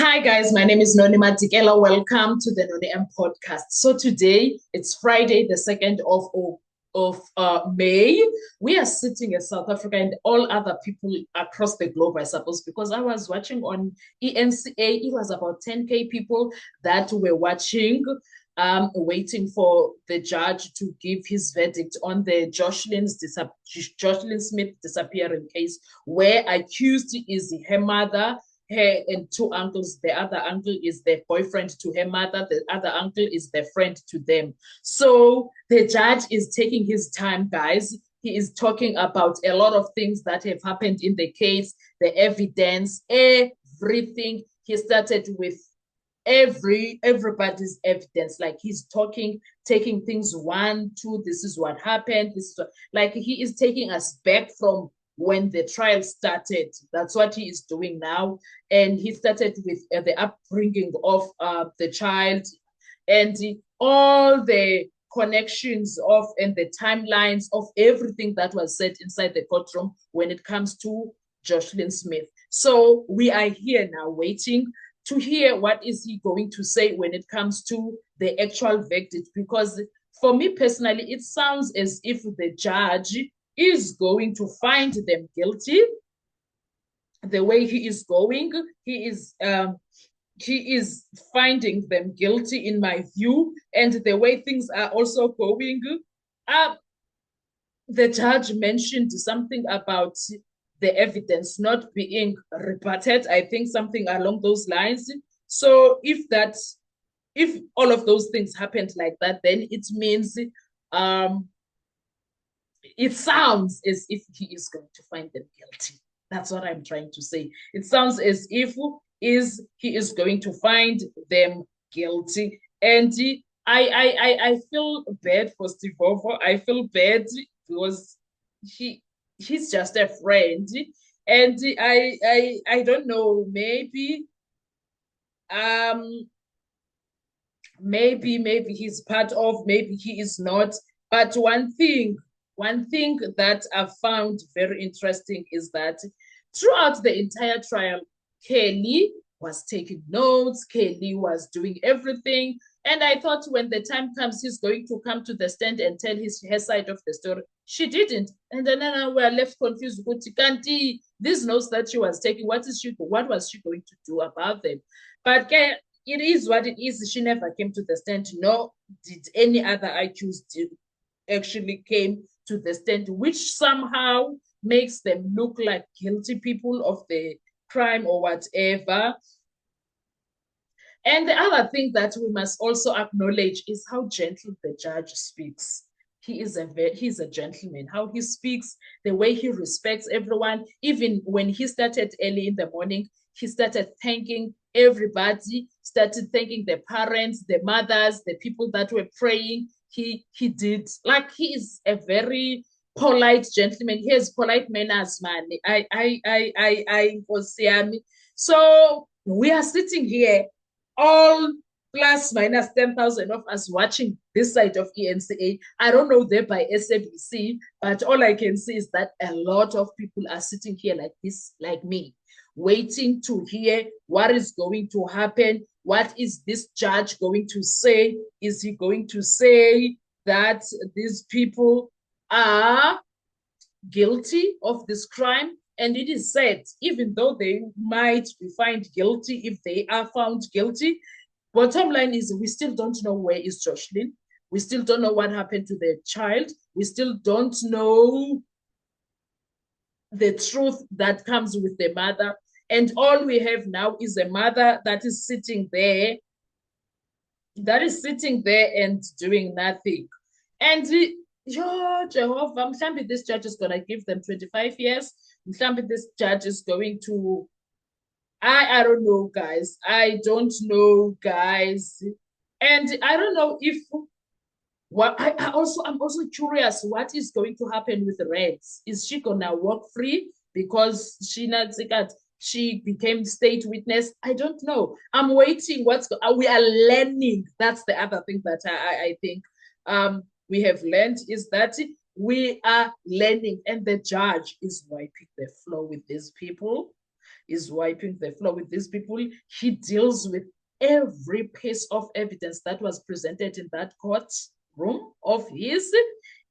Hi guys, my name is Noni Matikela. Welcome to the Noni M podcast. So today it's Friday, the 2nd of May. We are sitting in South Africa and all other people across the globe, I suppose, because I was watching on ENCA. It was about 10K people that were watching, waiting for the judge to give his verdict on the Jocelyn Smith disappearing case, where accused is her mother, her and two uncles. The other uncle is the boyfriend to her mother. The other uncle is the friend to them. So the judge is taking his time, guys. He is talking about a lot of things that have happened in the case, the evidence, everything. He started with everybody's evidence. Like he's talking, taking things one, two, this is what happened. This is what, like he is taking us back from when the trial started. That's what he is doing now. And he started with the upbringing of the child and all the connections of and the timelines of everything that was said inside the courtroom when it comes to Jocelyn Smith. So we are here now waiting to hear what is he going to say when it comes to the actual verdict, because for me personally, it sounds as if the judge is going to find them guilty. The way he is going, he is finding them guilty in my view, and the way things are also going. Uh, the judge mentioned something about the evidence not being rebutted. I think something along those lines. So if all of those things happened like that, then it means um, it sounds as if he is going to find them guilty. That's what I'm trying to say. It sounds as if he is going to find them guilty. And I feel bad for Steve Ovo. I feel bad because he he's just a friend. And I don't know, um maybe he's part of, maybe he is not. But one thing that I've found very interesting is that throughout the entire trial, Kelly was taking notes, Kelly was doing everything. And I thought when the time comes, he's going to come to the stand and tell her side of the story. She didn't. And then we are left confused. Kanti, these notes that she was taking, what was she going to do about them? But it is what it is. She never came to the stand, nor did any other accused actually came to the stand, which somehow makes them look like guilty people of the crime or whatever. And the other thing that we must also acknowledge is how gentle the judge speaks. He's a gentleman. How he speaks, the way he respects everyone. Even when he started early in the morning, he started thanking everybody, started thanking the parents, the mothers, the people that were praying. He did, like, he is a very polite gentleman. He has polite manners, man. I was So we are sitting here, all plus minus 10,000 of us watching this side of ENCA. I don't know there by SABC, but all I can see is that a lot of people are sitting here like this, like me, waiting to hear what is going to happen. What is this judge going to say? Is he going to say that these people are guilty of this crime? And it is said, even though they might be found guilty, if they are found guilty, bottom line is we still don't know where is Jocelyn. We still don't know what happened to the child. We still don't know the truth that comes with the mother. And all we have now is a mother that is sitting there, and doing nothing. And Jehovah, maybe this judge is going to give them 25 years. Maybe this judge is going to, I don't know, guys. I don't know, guys. And I don't know if I'm also curious what is going to happen with Reds. Is she gonna walk free because she became state witness? I don't know. I'm waiting. We are learning. That's the other thing that I think we have learned, is that we are learning, and the judge is wiping the floor with these people. He's wiping the floor with these people. He deals with every piece of evidence that was presented in that courtroom of his.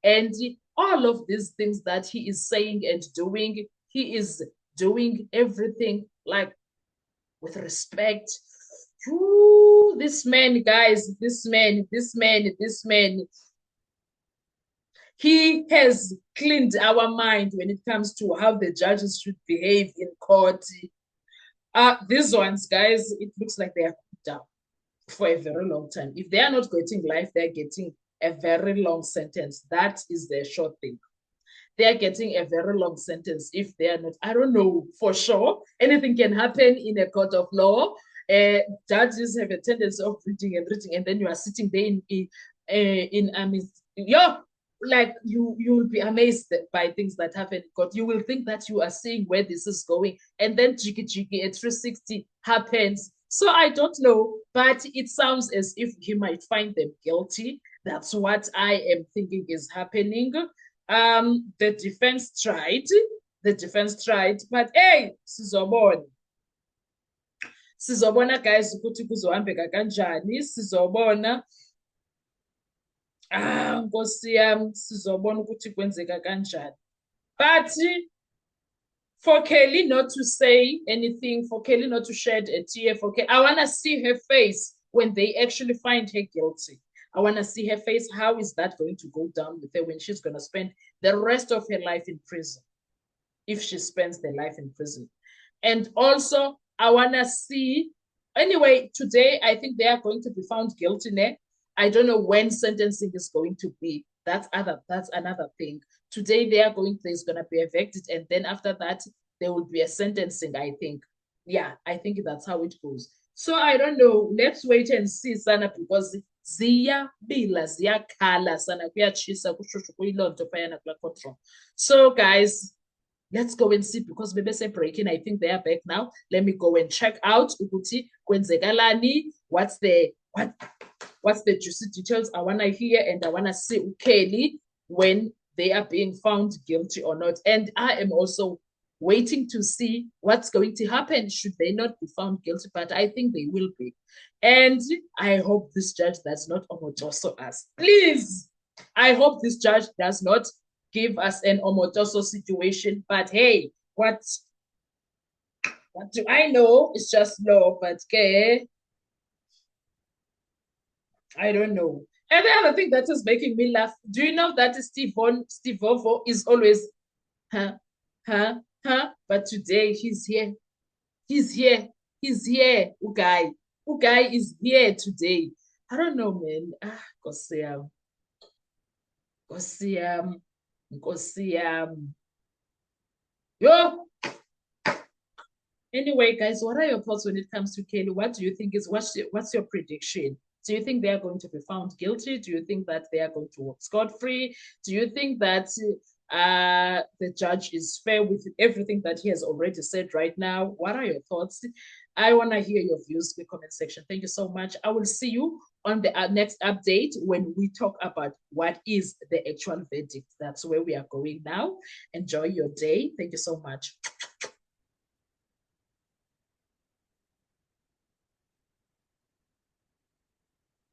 And all of these things that he is saying and doing, he is doing everything like with respect. Ooh, this man, guys, this man. He has cleaned our mind when it comes to how the judges should behave in court. These ones, guys, it looks like they are down for a very long time. If they are not getting life, they're getting a very long sentence. That is the short thing. They are getting a very long sentence if they are not. I don't know for sure. Anything can happen in a court of law. Judges have a tendency of reading, and then you are sitting there like you'll be amazed by things that happen in court. You will think that you are seeing where this is going, and then jiggy a 360 happens. So I don't know, but it sounds as if he might find them guilty. That's what I am thinking is happening. The defense tried, but hey, sizobona guys ukuthi kuzohambeka kanjani, sizobona. Nkosi yami, sizobona ukuthi kwenzeka kanjani. But for Kelly not to say anything, for Kelly not to shed a tear, I want to see her face when they actually find her guilty. I want to see her face. How is that going to go down with her when she's going to spend the rest of her life in prison? If she spends the life in prison. And also, I want to see, anyway, today, I think they are going to be found guilty. I don't know when sentencing is going to be. That's another thing. Today, there's going to be a verdict. And then after that, there will be a sentencing, I think. Yeah, I think that's how it goes. So I don't know. Let's wait and see, Sana, because ziyakhala sana kuyachisa kushushu kuyilonto phayana kula courtroom. So guys, let's go and see because bebese breaking. I think they are back now. Let me go and check out ukuthi kwenzekalani. What's the juicy details I want to hear, and I want to see Kelly when they are being found guilty or not. And I am also waiting to see what's going to happen should they not be found guilty, but I think they will be. And I hope this judge does not omotoso us. Please, I hope this judge does not give us an omotoso situation. But hey, what do I know? It's just law, but okay. I don't know. And the other thing that is making me laugh, do you know that Steve Vovo is always, but today he's here. Ugai is here today. I don't know, man. Nkosiyam. Yo. Anyway, guys, what are your thoughts when it comes to Kelly? What do you think what's your prediction? Do you think they are going to be found guilty? Do you think that they are going to walk scot-free? Do you think that the judge is fair with everything that he has already said right now? What are your thoughts? I want to hear your views in the comment section. Thank you so much. I will see you on the next update when we talk about what is the actual verdict. That's where we are going now. Enjoy your day. Thank you so much.